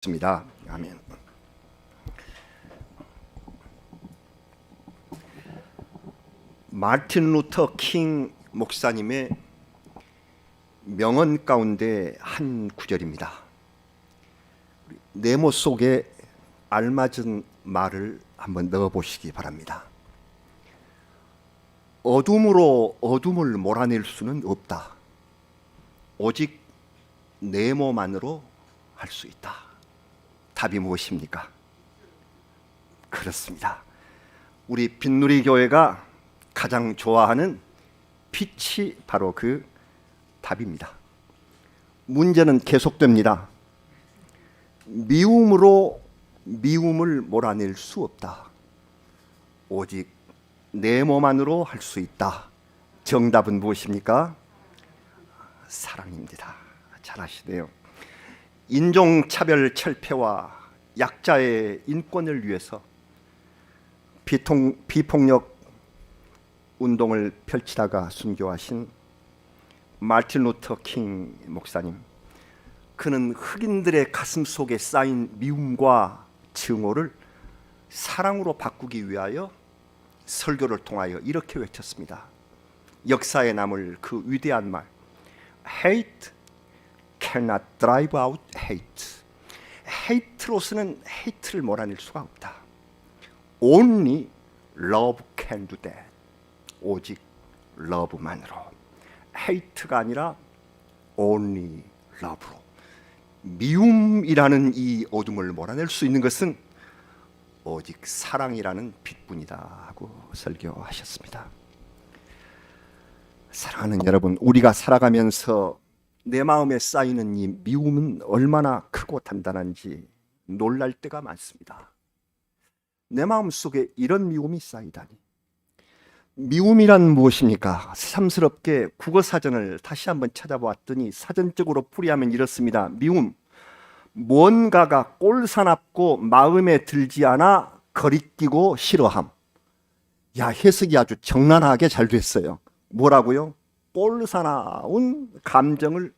있습니다. 아멘. 마틴 루터 킹 목사님의 명언 가운데 한 구절입니다. 네모 속에 알맞은 말을 한번 넣어보시기 바랍니다. 어둠으로 어둠을 몰아낼 수는 없다. 오직 네모만으로 할 수 있다. 답이 무엇입니까? 그렇습니다. 우리 빈누리 교회가 가장 좋아하는 빛이 바로 그 답입니다. 문제는 계속됩니다. 미움으로 미움을 몰아낼 수 없다. 오직 네모만으로 할 수 있다. 정답은 무엇입니까? 사랑입니다. 잘하시네요. 인종차별 철폐와 약자의 인권을 위해서 비폭력 운동을 펼치다가 순교하신 마틴 루터 킹 목사님, 그는 흑인들의 가슴 속에 쌓인 미움과 증오를 사랑으로 바꾸기 위하여 설교를 통하여 이렇게 외쳤습니다. 역사에 남을 그 위대한 말, Hate cannot drive out hate. hate로서는 hate를 몰아낼 수가 없다. Only love can do that. 오직 love만으로. hate가 아니라 only love로. 미움이라는 이 어둠을 몰아낼 수 있는 것은 오직 사랑이라는 빛뿐이다 하고 설교하셨습니다. 사랑하는 여러분, 우리가 살아가면서 내 마음에 쌓이는 이 미움은 얼마나 크고 단단한지 놀랄 때가 많습니다. 내 마음 속에 이런 미움이 쌓이다니. 미움이란 무엇입니까? 새삼스럽게 국어사전을 다시 한번 찾아보았더니 사전적으로 풀이하면 이렇습니다. 미움, 뭔가가 꼴사납고 마음에 들지 않아 거리끼고 싫어함. 야, 해석이 아주 적나라하게 잘 됐어요. 뭐라고요? 꼴사나운 감정을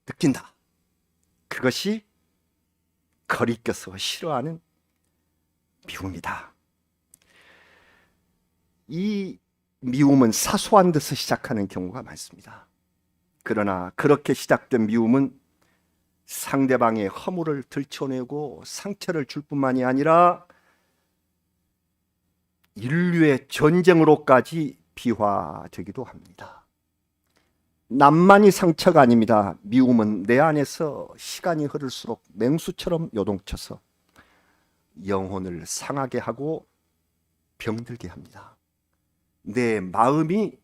느낀다. 그것이 거리껴서 싫어하는 미움이다. 이 미움은 사소한 데서 시작하는 경우가 많습니다. 그러나 그렇게 시작된 미움은 상대방의 허물을 들춰내고 상처를 줄 뿐만이 아니라 인류의 전쟁으로까지 비화되기도 합니다. 남만이 상처가 아닙니다. 미움은 내 안에서 시간이 흐를수록 맹수처럼 요동쳐서 영혼을 상하게 하고 병들게 합니다. 내 마음이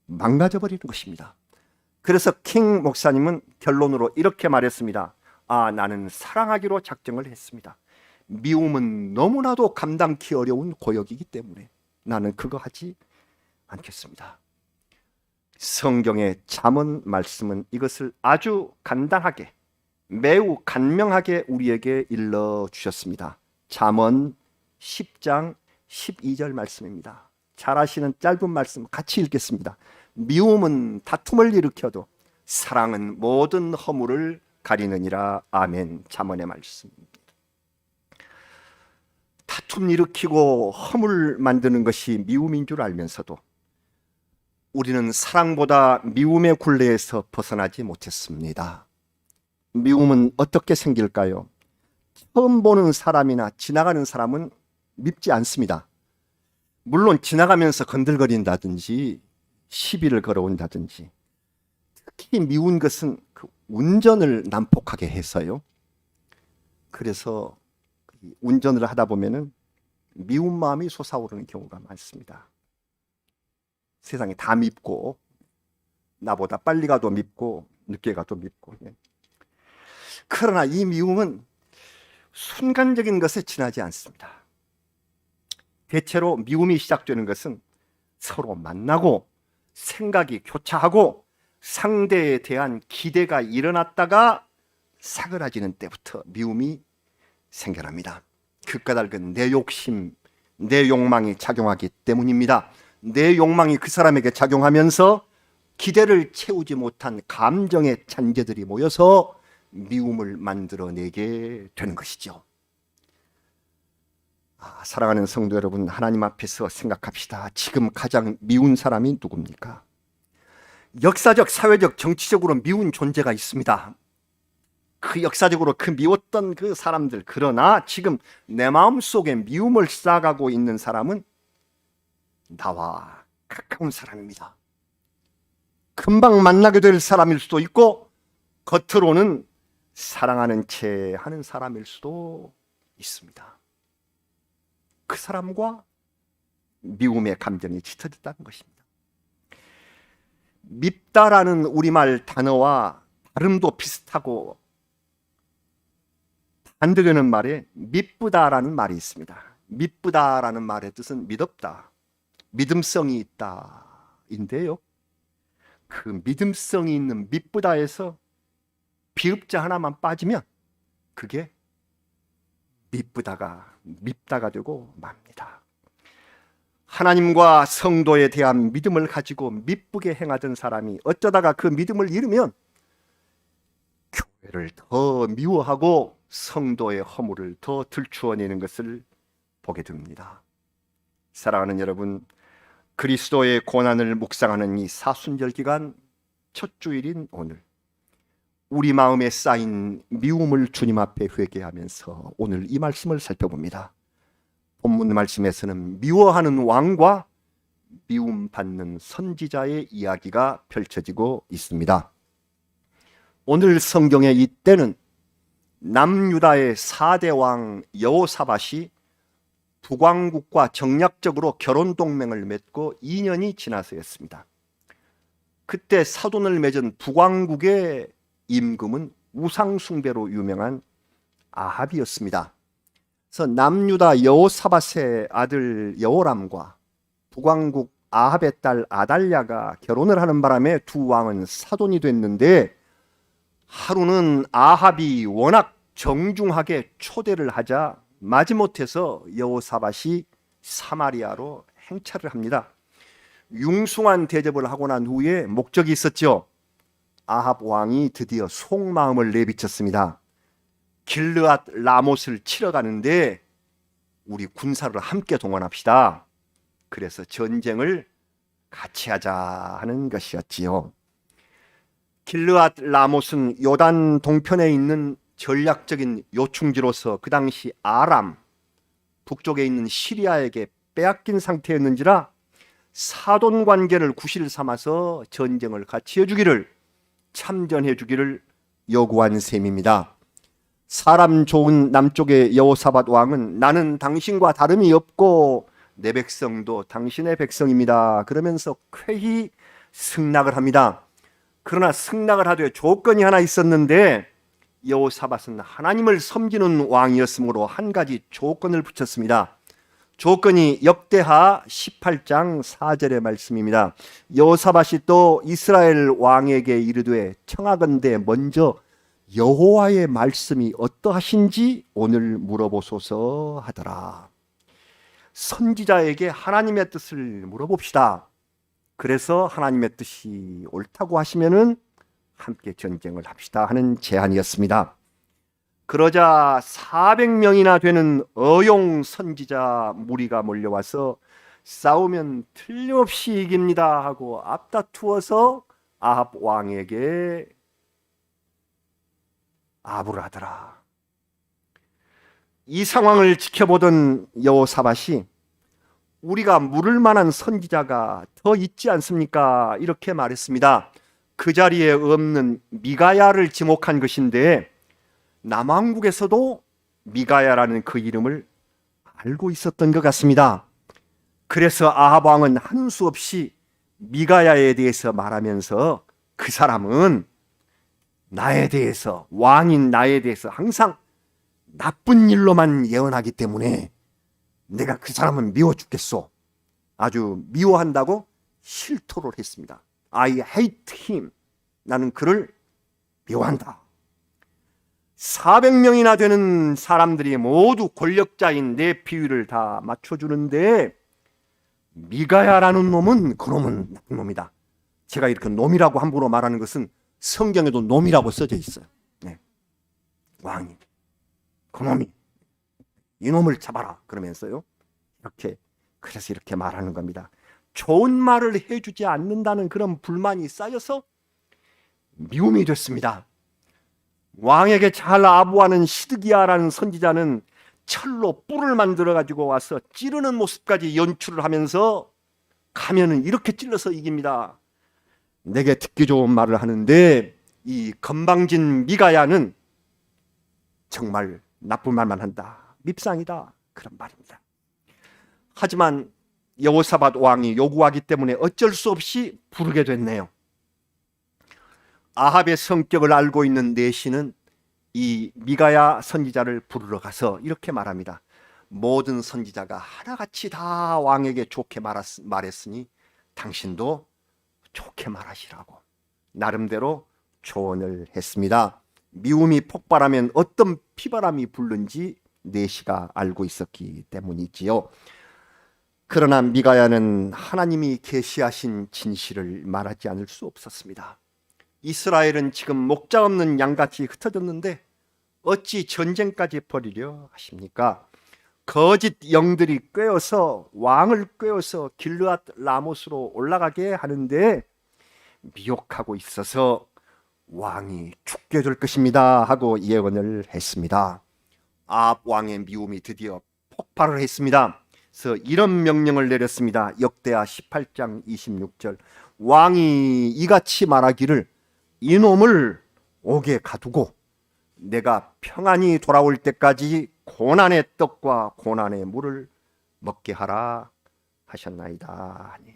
망가져버리는 것입니다. 그래서 킹 목사님은 결론으로 이렇게 말했습니다. 나는 사랑하기로 작정을 했습니다. 미움은 너무나도 감당하기 어려운 고역이기 때문에 나는 그거 하지 않겠습니다. 성경의 잠언 말씀은 이것을 아주 간단하게, 매우 간명하게 우리에게 일러주셨습니다. 잠언 10장 12절 말씀입니다. 잘 아시는 짧은 말씀 같이 읽겠습니다. 미움은 다툼을 일으켜도 사랑은 모든 허물을 가리느니라. 아멘. 잠언의 말씀입니다. 다툼 일으키고 허물 만드는 것이 미움인 줄 알면서도 우리는 사랑보다 미움의 굴레에서 벗어나지 못했습니다. 미움은 어떻게 생길까요? 처음 보는 사람이나 지나가는 사람은 밉지 않습니다. 물론 지나가면서 건들거린다든지 시비를 걸어온다든지, 특히 미운 것은 그 운전을 난폭하게 해서요. 그래서 운전을 하다 보면은 미운 마음이 솟아오르는 경우가 많습니다. 세상이 다 밉고, 나보다 빨리 가도 밉고 늦게 가도 밉고. 그러나 이 미움은 순간적인 것에 지나지 않습니다. 대체로 미움이 시작되는 것은 서로 만나고 생각이 교차하고 상대에 대한 기대가 일어났다가 사그라지는 때부터 미움이 생겨납니다. 그 까닭은 내 욕심, 내 욕망이 작용하기 때문입니다. 내 욕망이 그 사람에게 작용하면서 기대를 채우지 못한 감정의 잔재들이 모여서 미움을 만들어내게 되는 것이죠. 사랑하는 성도 여러분, 하나님 앞에서 생각합시다. 지금 가장 미운 사람이 누굽니까? 역사적, 사회적, 정치적으로 미운 존재가 있습니다. 그 역사적으로 그 미웠던 그 사람들, 그러나 지금 내 마음속에 미움을 쌓아가고 있는 사람은 나와 가까운 사람입니다. 금방 만나게 될 사람일 수도 있고 겉으로는 사랑하는 채 하는 사람일 수도 있습니다. 그 사람과 미움의 감정이 짙어졌다는 것입니다. 밉다라는 우리말 단어와 발음도 비슷하고 반대되는 말에 미쁘다라는 말이 있습니다. 미쁘다라는 말의 뜻은 믿었다, 믿음성이 있다 인데요, 그 믿음성이 있는 미쁘다에서 비읍자 하나만 빠지면 그게 밉다가 되고 맙니다. 하나님과 성도에 대한 믿음을 가지고 미쁘게 행하던 사람이 어쩌다가 그 믿음을 잃으면 교회를 더 미워하고 성도의 허물을 더 들추어내는 것을 보게 됩니다. 사랑하는 여러분, 그리스도의 고난을 묵상하는 이 사순절 기간 첫 주일인 오늘, 우리 마음에 쌓인 미움을 주님 앞에 회개하면서 오늘 이 말씀을 살펴봅니다. 본문 말씀에서는 미워하는 왕과 미움받는 선지자의 이야기가 펼쳐지고 있습니다. 오늘 성경의 이 때는 남유다의 4대 왕 여호사밧이 북왕국과 정략적으로 결혼 동맹을 맺고 2년이 지나서였습니다. 그때 사돈을 맺은 북왕국의 임금은 우상 숭배로 유명한 아합이었습니다. 그래서 남유다 여호사밧의 아들 여호람과 북왕국 아합의 딸 아달랴가 결혼을 하는 바람에 두 왕은 사돈이 됐는데, 하루는 아합이 워낙 정중하게 초대를 하자 마지못해서 여호사밧이 사마리아로 행차를 합니다. 융숭한 대접을 하고 난 후에 목적이 있었죠. 아합 왕이 드디어 속마음을 내비쳤습니다. 길르앗 라못을 치러 가는데 우리 군사를 함께 동원합시다. 그래서 전쟁을 같이 하자 하는 것이었지요. 길르앗 라못은 요단 동편에 있는 전략적인 요충지로서 그 당시 아람 북쪽에 있는 시리아에게 빼앗긴 상태였는지라 사돈 관계를 구실 삼아서 전쟁을 같이 해주기를, 참전해 주기를 요구한 셈입니다. 사람 좋은 남쪽의 여호사밧 왕은 나는 당신과 다름이 없고 내 백성도 당신의 백성입니다 그러면서 쾌히 승낙을 합니다. 그러나 승낙을 하되 조건이 하나 있었는데, 여호사밧은 하나님을 섬기는 왕이었으므로 한 가지 조건을 붙였습니다. 조건이 역대하 18장 4절의 말씀입니다. 여호사밧이 또 이스라엘 왕에게 이르되 청하건대 먼저 여호와의 말씀이 어떠하신지 오늘 물어보소서 하더라. 선지자에게 하나님의 뜻을 물어봅시다. 그래서 하나님의 뜻이 옳다고 하시면은 함께 전쟁을 합시다 하는 제안이었습니다. 그러자 400명이나 되는 어용 선지자 무리가 몰려와서 싸우면 틀림없이 이깁니다 하고 앞다투어서 아합 왕에게 아부를 하더라. 이 상황을 지켜보던 여호사밧이 우리가 물을 만한 선지자가 더 있지 않습니까? 이렇게 말했습니다. 그 자리에 없는 미가야를 지목한 것인데, 남왕국에서도 미가야라는 그 이름을 알고 있었던 것 같습니다. 그래서 아합 왕은 한 수 없이 미가야에 대해서 말하면서 그 사람은 나에 대해서, 왕인 나에 대해서 항상 나쁜 일로만 예언하기 때문에 내가 그 사람은 미워 죽겠소. 아주 미워한다고 실토를 했습니다. I hate him. 나는 그를 미워한다. 400명이나 되는 사람들이 모두 권력자인 내 비위를 다 맞춰주는데, 미가야라는 놈은 그놈은 나쁜 놈이다. 제가 이렇게 놈이라고 함부로 말하는 것은 성경에도 놈이라고 써져 있어요. 네. 왕이 그놈이 이놈을 잡아라 그러면서요. 그래서 이렇게 말하는 겁니다. 좋은 말을 해주지 않는다는 그런 불만이 쌓여서 미움이 됐습니다. 왕에게 잘 아부하는 시드기야라는 선지자는 철로 뿔을 만들어 가지고 와서 찌르는 모습까지 연출을 하면서 가면은 이렇게 찔러서 이깁니다. 내게 듣기 좋은 말을 하는데 이 건방진 미가야는 정말 나쁜 말만 한다, 밉상이다, 그런 말입니다. 하지만 여호사밧 왕이 요구하기 때문에 어쩔 수 없이 부르게 됐네요. 아합의 성격을 알고 있는 내시는 이 미가야 선지자를 부르러 가서 이렇게 말합니다. 모든 선지자가 하나같이 다 왕에게 좋게 말했으니 당신도 좋게 말하시라고 나름대로 조언을 했습니다. 미움이 폭발하면 어떤 피바람이 불는지 내시가 알고 있었기 때문이지요. 그러나 미가야는 하나님이 계시하신 진실을 말하지 않을 수 없었습니다. 이스라엘은 지금 목자 없는 양같이 흩어졌는데 어찌 전쟁까지 벌이려 하십니까? 거짓 영들이 꿰어서 왕을 꿰어서 길르앗 라못으로 올라가게 하는데 미혹하고 있어서 왕이 죽게 될 것입니다 하고 예언을 했습니다. 아합 왕의 미움이 드디어 폭발을 했습니다. 그래서 이런 명령을 내렸습니다. 역대하 18장 26절 왕이 이같이 말하기를 이놈을 옥에 가두고 내가 평안히 돌아올 때까지 고난의 떡과 고난의 물을 먹게 하라 하셨나이다 하니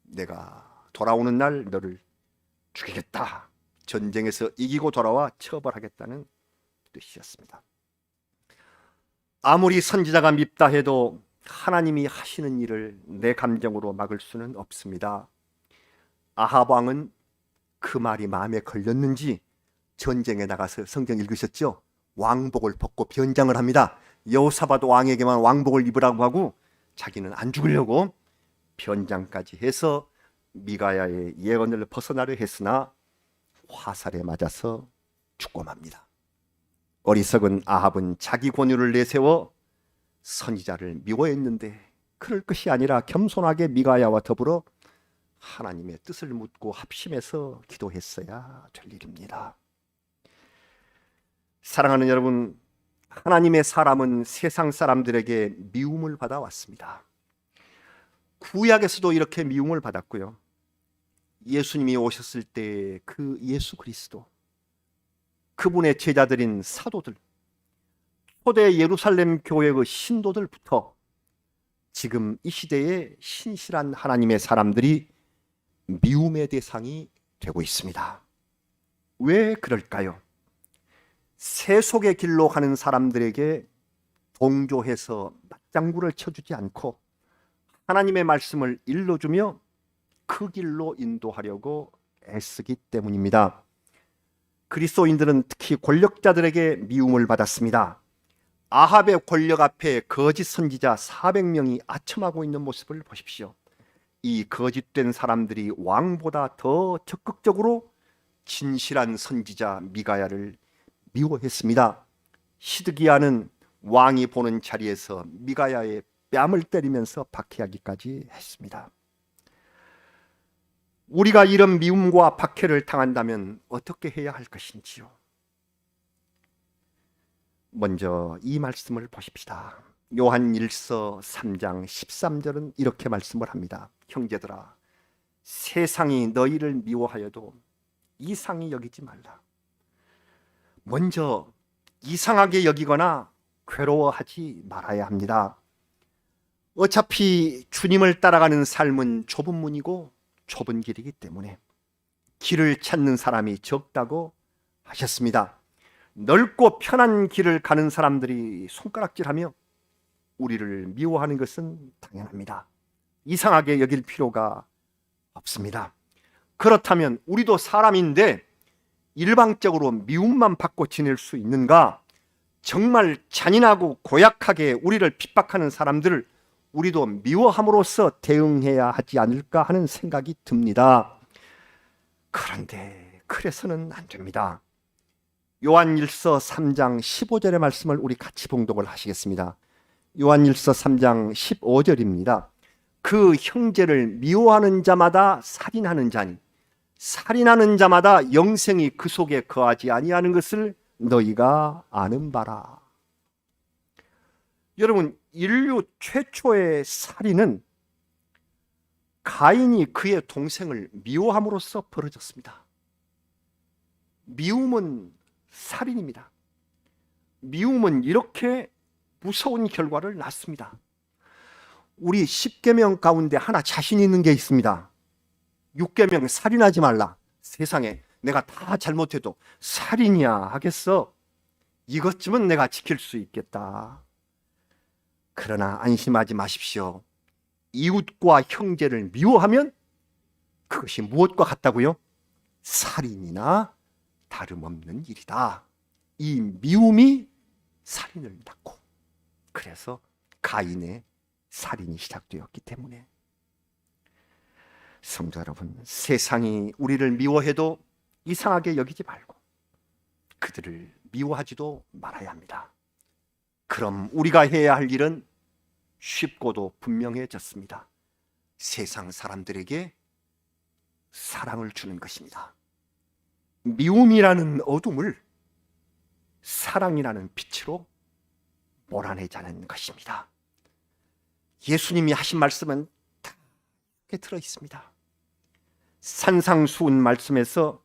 내가 돌아오는 날 너를 죽이겠다, 전쟁에서 이기고 돌아와 처벌하겠다는 뜻이었습니다. 아무리 선지자가 밉다 해도 하나님이 하시는 일을 내 감정으로 막을 수는 없습니다. 아합 왕은 그 말이 마음에 걸렸는지 전쟁에 나가서 성경 읽으셨죠? 왕복을 벗고 변장을 합니다. 여호사밧 왕에게만 왕복을 입으라고 하고 자기는 안 죽으려고 변장까지 해서 미가야의 예언을 벗어나려 했으나 화살에 맞아서 죽고 맙니다. 어리석은 아합은 자기 권유를 내세워 선지자를 미워했는데 그럴 것이 아니라 겸손하게 미가야와 더불어 하나님의 뜻을 묻고 합심해서 기도했어야 될 일입니다. 사랑하는 여러분, 하나님의 사람은 세상 사람들에게 미움을 받아왔습니다. 구약에서도 이렇게 미움을 받았고요. 예수님이 오셨을 때 그 예수 그리스도, 그분의 제자들인 사도들, 초대 예루살렘 교회의 신도들부터 지금 이 시대의 신실한 하나님의 사람들이 미움의 대상이 되고 있습니다. 왜 그럴까요? 세속의 길로 가는 사람들에게 동조해서 맞장구를 쳐주지 않고 하나님의 말씀을 일러주며 그 길로 인도하려고 애쓰기 때문입니다. 그리스도인들은 특히 권력자들에게 미움을 받았습니다. 아합의 권력 앞에 거짓 선지자 400명이 아첨하고 있는 모습을 보십시오. 이 거짓된 사람들이 왕보다 더 적극적으로 진실한 선지자 미가야를 미워했습니다. 시드기야는 왕이 보는 자리에서 미가야의 뺨을 때리면서 박해하기까지 했습니다. 우리가 이런 미움과 박해를 당한다면 어떻게 해야 할 것인지요? 먼저 이 말씀을 보십시다. 요한 1서 3장 13절은 이렇게 말씀을 합니다. 형제들아, 세상이 너희를 미워하여도 이상히 여기지 말라. 먼저 이상하게 여기거나 괴로워하지 말아야 합니다. 어차피 주님을 따라가는 삶은 좁은 문이고 좁은 길이기 때문에 길을 찾는 사람이 적다고 하셨습니다. 넓고 편한 길을 가는 사람들이 손가락질하며 우리를 미워하는 것은 당연합니다. 이상하게 여길 필요가 없습니다. 그렇다면 우리도 사람인데 일방적으로 미움만 받고 지낼 수 있는가? 정말 잔인하고 고약하게 우리를 핍박하는 사람들을 우리도 미워함으로써 대응해야 하지 않을까 하는 생각이 듭니다. 그런데 그래서는 안 됩니다. 요한일서 3장 15절의 말씀을 우리 같이 봉독을 하시겠습니다. 요한일서 3장 15절입니다. 그 형제를 미워하는 자마다 살인하는 자니 살인하는 자마다 영생이 그 속에 거하지 아니하는 것을 너희가 아는 바라. 여러분, 인류 최초의 살인은 가인이 그의 동생을 미워함으로써 벌어졌습니다. 미움은 살인입니다. 미움은 이렇게 무서운 결과를 낳습니다. 우리 10계명 가운데 하나 자신 있는 게 있습니다. 6계명 살인하지 말라. 세상에 내가 다 잘못해도 살인이야 하겠어. 이것쯤은 내가 지킬 수 있겠다. 그러나 안심하지 마십시오. 이웃과 형제를 미워하면 그것이 무엇과 같다고요? 살인이나 다름없는 일이다. 이 미움이 살인을 낳고, 그래서 가인의 살인이 시작되었기 때문에, 성도 여러분, 세상이 우리를 미워해도 이상하게 여기지 말고 그들을 미워하지도 말아야 합니다. 그럼 우리가 해야 할 일은 쉽고도 분명해졌습니다. 세상 사람들에게 사랑을 주는 것입니다. 미움이라는 어둠을 사랑이라는 빛으로 몰아내자는 것입니다. 예수님이 하신 말씀은 다 이렇게 들어 있습니다. 산상수훈 말씀에서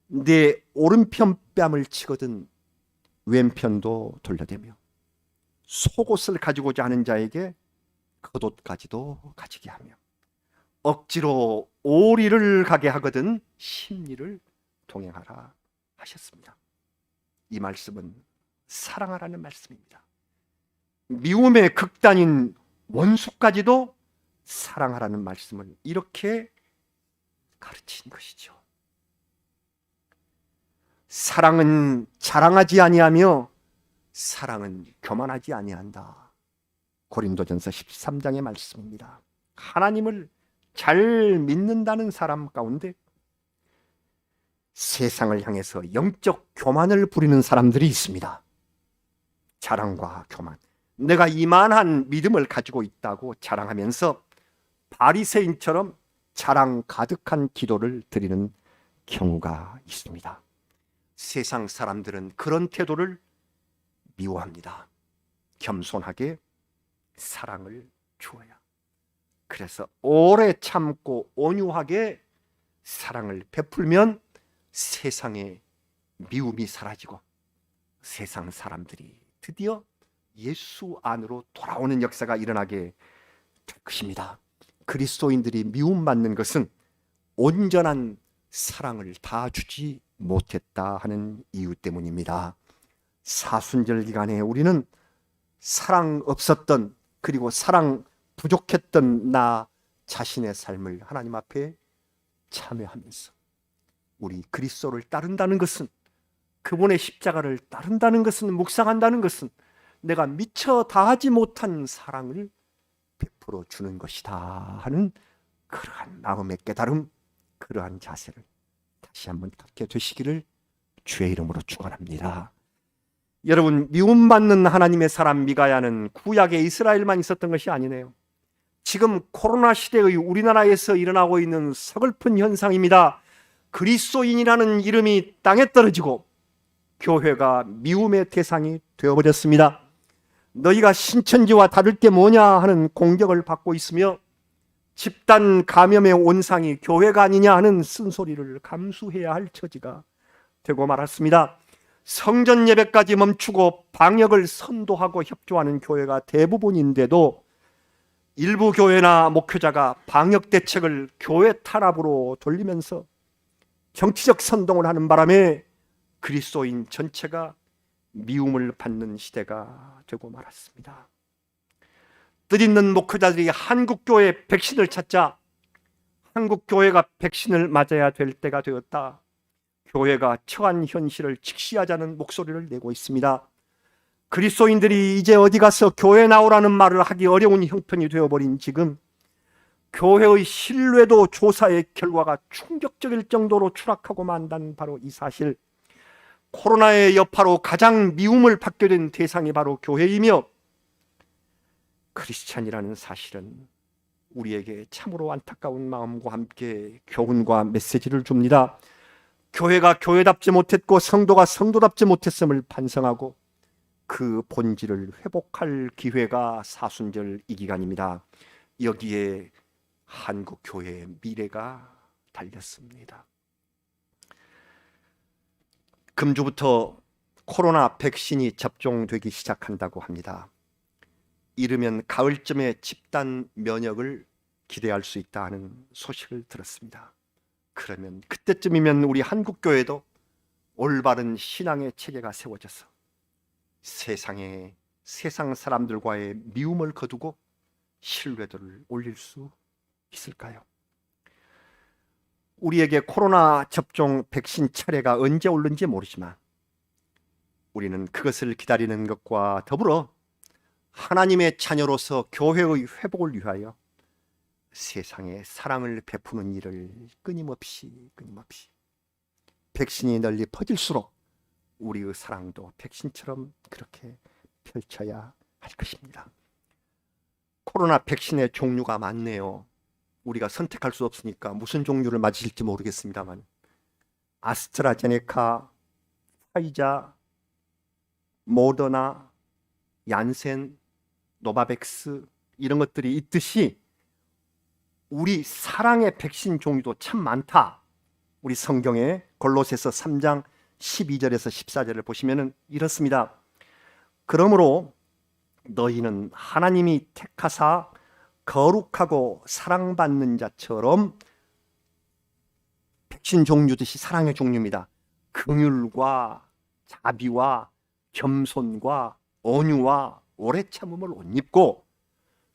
내 오른편 뺨을 치거든 왼편도 돌려대며 속옷을 가지고자 하는 자에게 겉옷까지도 가지게 하며 억지로 오리를 가게 하거든 심리를 동행하라 하셨습니다. 이 말씀은 사랑하라는 말씀입니다. 미움의 극단인 원수까지도 사랑하라는 말씀을 이렇게 가르친 것이죠. 사랑은 자랑하지 아니하며 사랑은 교만하지 아니한다. 고린도전서 13장의 말씀입니다. 하나님을 잘 믿는다는 사람 가운데 세상을 향해서 영적 교만을 부리는 사람들이 있습니다. 자랑과 교만. 내가 이만한 믿음을 가지고 있다고 자랑하면서 바리새인처럼 자랑 가득한 기도를 드리는 경우가 있습니다. 세상 사람들은 그런 태도를 미워합니다. 겸손하게 사랑을 주어야. 그래서 오래 참고 온유하게 사랑을 베풀면 세상의 미움이 사라지고 세상 사람들이 드디어 예수 안으로 돌아오는 역사가 일어나게 될 것입니다. 그리스도인들이 미움받는 것은 온전한 사랑을 다 주지 못했다 하는 이유 때문입니다. 사순절 기간에 우리는 사랑 없었던, 그리고 사랑 부족했던 나 자신의 삶을 하나님 앞에 참여하면서 우리 그리스도를 따른다는 것은, 그분의 십자가를 따른다는 것은, 묵상한다는 것은 내가 미처 다하지 못한 사랑을 베풀어 주는 것이다 하는 그러한 마음의 깨달음, 그러한 자세를 다시 한번 갖게 되시기를 주의 이름으로 축원합니다. 여러분, 미움받는 하나님의 사람 미가야는 구약의 이스라엘만 있었던 것이 아니네요. 지금 코로나 시대의 우리나라에서 일어나고 있는 서글픈 현상입니다. 그리스도인이라는 이름이 땅에 떨어지고 교회가 미움의 대상이 되어버렸습니다. 너희가 신천지와 다를 게 뭐냐 하는 공격을 받고 있으며 집단 감염의 온상이 교회가 아니냐 하는 쓴소리를 감수해야 할 처지가 되고 말았습니다. 성전 예배까지 멈추고 방역을 선도하고 협조하는 교회가 대부분인데도 일부 교회나 목회자가 방역 대책을 교회 탄압으로 돌리면서 정치적 선동을 하는 바람에 그리스도인 전체가 미움을 받는 시대가 되고 말았습니다. 뜻있는 목회자들이 한국교회 백신을 찾자 한국교회가 백신을 맞아야 될 때가 되었다. 교회가 처한 현실을 직시하자는 목소리를 내고 있습니다. 그리스도인들이 이제 어디 가서 교회 나오라는 말을 하기 어려운 형편이 되어버린 지금, 교회의 신뢰도 조사의 결과가 충격적일 정도로 추락하고 만다는 바로 이 사실, 코로나의 여파로 가장 미움을 받게 된 대상이 바로 교회이며 크리스찬이라는 사실은 우리에게 참으로 안타까운 마음과 함께 교훈과 메시지를 줍니다. 교회가 교회답지 못했고 성도가 성도답지 못했음을 반성하고 그 본질을 회복할 기회가 사순절 이 기간입니다. 여기에 한국 교회의 미래가 달렸습니다. 금주부터 코로나 백신이 접종되기 시작한다고 합니다. 이르면 가을쯤에 집단 면역을 기대할 수 있다는 소식을 들었습니다. 그러면 그때쯤이면 우리 한국 교회도 올바른 신앙의 체계가 세워져서 세상 사람들과의 미움을 거두고 신뢰도를 올릴 수 있을까요? 우리에게 코로나 접종 백신 차례가 언제 오는지 모르지만 우리는 그것을 기다리는 것과 더불어 하나님의 자녀로서 교회의 회복을 위하여 세상에 사랑을 베푸는 일을 끊임없이 백신이 널리 퍼질수록 우리의 사랑도 백신처럼 그렇게 펼쳐야 할 것입니다. 코로나 백신의 종류가 많네요. 우리가 선택할 수 없으니까 무슨 종류를 맞으실지 모르겠습니다만 아스트라제네카, 파이자, 모더나, 얀센, 노바백스 이런 것들이 있듯이 우리 사랑의 백신 종류도 참 많다. 우리 성경에 골로새서 3장 12절에서 14절을 보시면 이렇습니다. 그러므로 너희는 하나님이 택하사 거룩하고 사랑받는 자처럼 백신 종류듯이 사랑의 종류입니다. 긍휼과 자비와 겸손과 온유와 오래 참음을 옷 입고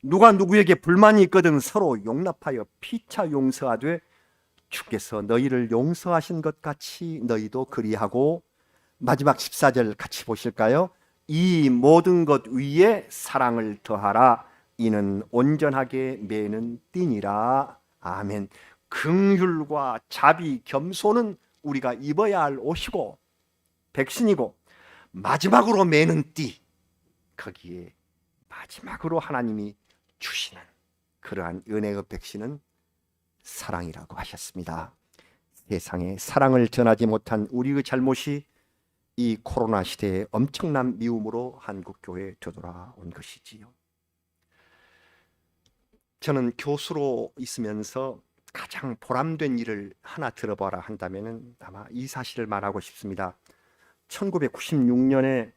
누가 누구에게 불만이 있거든 서로 용납하여 피차 용서하되 주께서 너희를 용서하신 것 같이 너희도 그리하고 마지막 14절 같이 보실까요? 이 모든 것 위에 사랑을 더하라. 이는 온전하게 매는 띠니라. 아멘. 긍휼과 자비, 겸손은 우리가 입어야 할 옷이고 백신이고 마지막으로 매는 띠, 거기에 마지막으로 하나님이 주시는 그러한 은혜의 백신은 사랑이라고 하셨습니다. 세상에 사랑을 전하지 못한 우리의 잘못이 이 코로나 시대에 엄청난 미움으로 한국교회에 되돌아온 것이지요. 저는 교수로 있으면서 가장 보람된 일을 하나 들어봐라 한다면 아마 이 사실을 말하고 싶습니다. 1996년에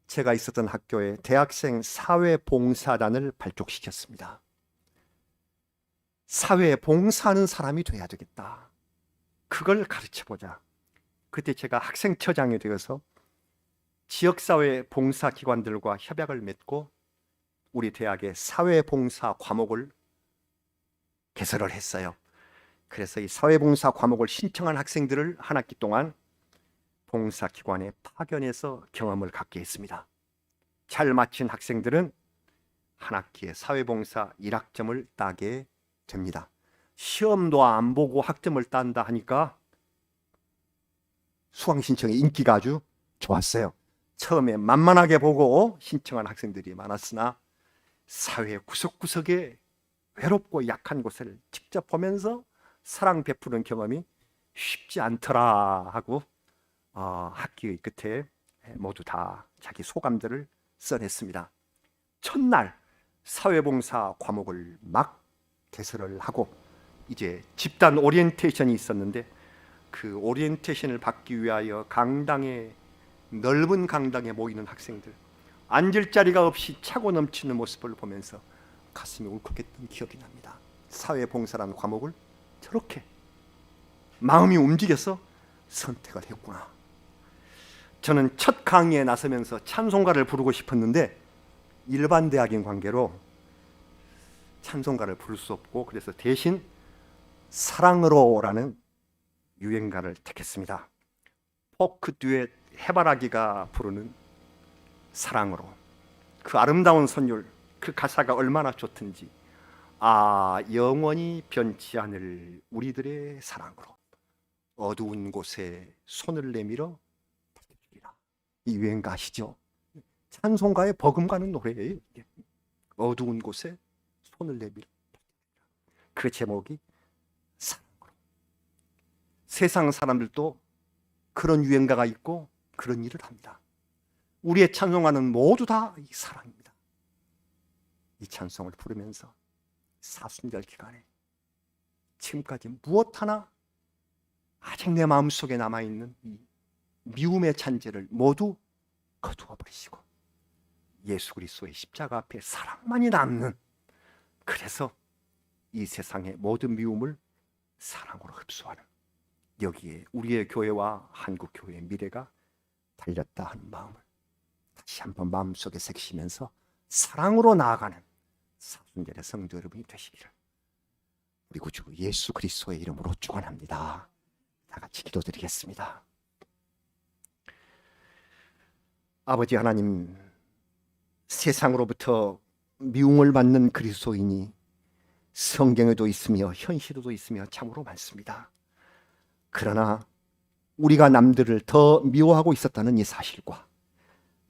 제가 있었던 학교에 대학생 사회봉사단을 발족시켰습니다. 사회에 봉사하는 사람이 돼야 되겠다. 그걸 가르쳐보자. 그때 제가 학생처장이 되어서 지역사회 봉사기관들과 협약을 맺고 우리 대학에 사회봉사 과목을 개설을 했어요. 그래서 이 사회봉사 과목을 신청한 학생들을 한 학기 동안 봉사기관에 파견해서 경험을 갖게 했습니다. 잘 마친 학생들은 한 학기에 사회봉사 1학점을 따게 됩니다. 시험도 안 보고 학점을 딴다 하니까 수강 신청의 인기가 아주 좋았어요. 처음에 만만하게 보고 신청한 학생들이 많았으나 사회 구석구석에 외롭고 약한 곳을 직접 보면서 사랑 베푸는 경험이 쉽지 않더라 하고 학기의 끝에 모두 다 자기 소감들을 써냈습니다. 첫날 사회봉사 과목을 막 개설을 하고 이제 집단 오리엔테이션이 있었는데 그 오리엔테이션을 받기 위하여 넓은 강당에 모이는 학생들, 앉을 자리가 없이 차고 넘치는 모습을 보면서 가슴이 울컥했던 기억이 납니다. 사회봉사라는 과목을 저렇게 마음이 움직여서 선택을 했구나. 저는 첫 강의에 나서면서 찬송가를 부르고 싶었는데 일반 대학인 관계로 찬송가를 부를 수 없고 그래서 대신 사랑으로라는 유행가를 택했습니다. 포크 듀엣 해바라기가 부르는 사랑으로. 그 아름다운 선율, 그 가사가 얼마나 좋든지 영원히 변치 않을 우리들의 사랑으로 어두운 곳에 손을 내밀어 밝혀주리라. 이 유행가 아시죠? 찬송가에 버금가는 노래예요. 이게. 어두운 곳에 손을 내밀어 밝혀주리라. 그 제목이 사랑으로. 세상 사람들도 그런 유행가가 있고 그런 일을 합니다. 우리의 찬송가는 모두 다 이 사랑입니다. 이 찬송을 부르면서 사순절 기간에 지금까지 무엇 하나 아직 내 마음속에 남아있는 이 미움의 잔재를 모두 거두어 버리시고 예수 그리스도의 십자가 앞에 사랑만이 남는, 그래서 이 세상의 모든 미움을 사랑으로 흡수하는, 여기에 우리의 교회와 한국 교회의 미래가 달렸다 하는 마음을 다시 한번 마음속에 새기시면서 사랑으로 나아가는 사순절의 성도 여러분이 되시기를 우리 구주 예수 그리스도의 이름으로 축원합니다. 다 같이 기도드리겠습니다. 아버지 하나님, 세상으로부터 미움을 받는 그리스도인이 성경에도 있으며 현실에도 있으며 참으로 많습니다. 그러나 우리가 남들을 더 미워하고 있었다는 이 사실과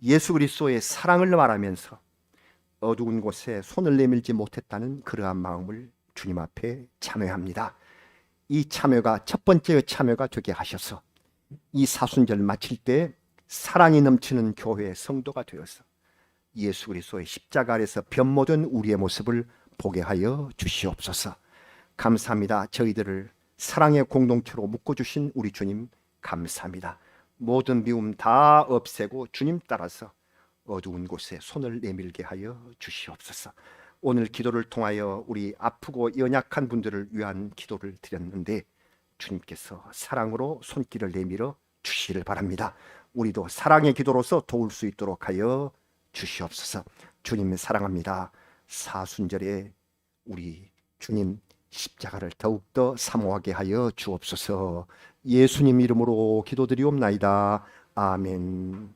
예수 그리스도의 사랑을 말하면서 어두운 곳에 손을 내밀지 못했다는 그러한 마음을 주님 앞에 참여합니다. 이 참여가 첫 번째 참여가 되게 하셔서 이 사순절 마칠 때 사랑이 넘치는 교회의 성도가 되어서 예수 그리스도의 십자가 아래서 변모된 우리의 모습을 보게 하여 주시옵소서. 감사합니다. 저희들을 사랑의 공동체로 묶어주신 우리 주님 감사합니다. 모든 미움 다 없애고 주님 따라서 어두운 곳에 손을 내밀게 하여 주시옵소서. 오늘 기도를 통하여 우리 아프고 연약한 분들을 위한 기도를 드렸는데 주님께서 사랑으로 손길을 내밀어 주시기를 바랍니다. 우리도 사랑의 기도로서 도울 수 있도록 하여 주시옵소서. 주님 사랑합니다. 사순절에 우리 주님 십자가를 더욱더 사모하게 하여 주옵소서. 예수님 이름으로 기도드리옵나이다. 아멘.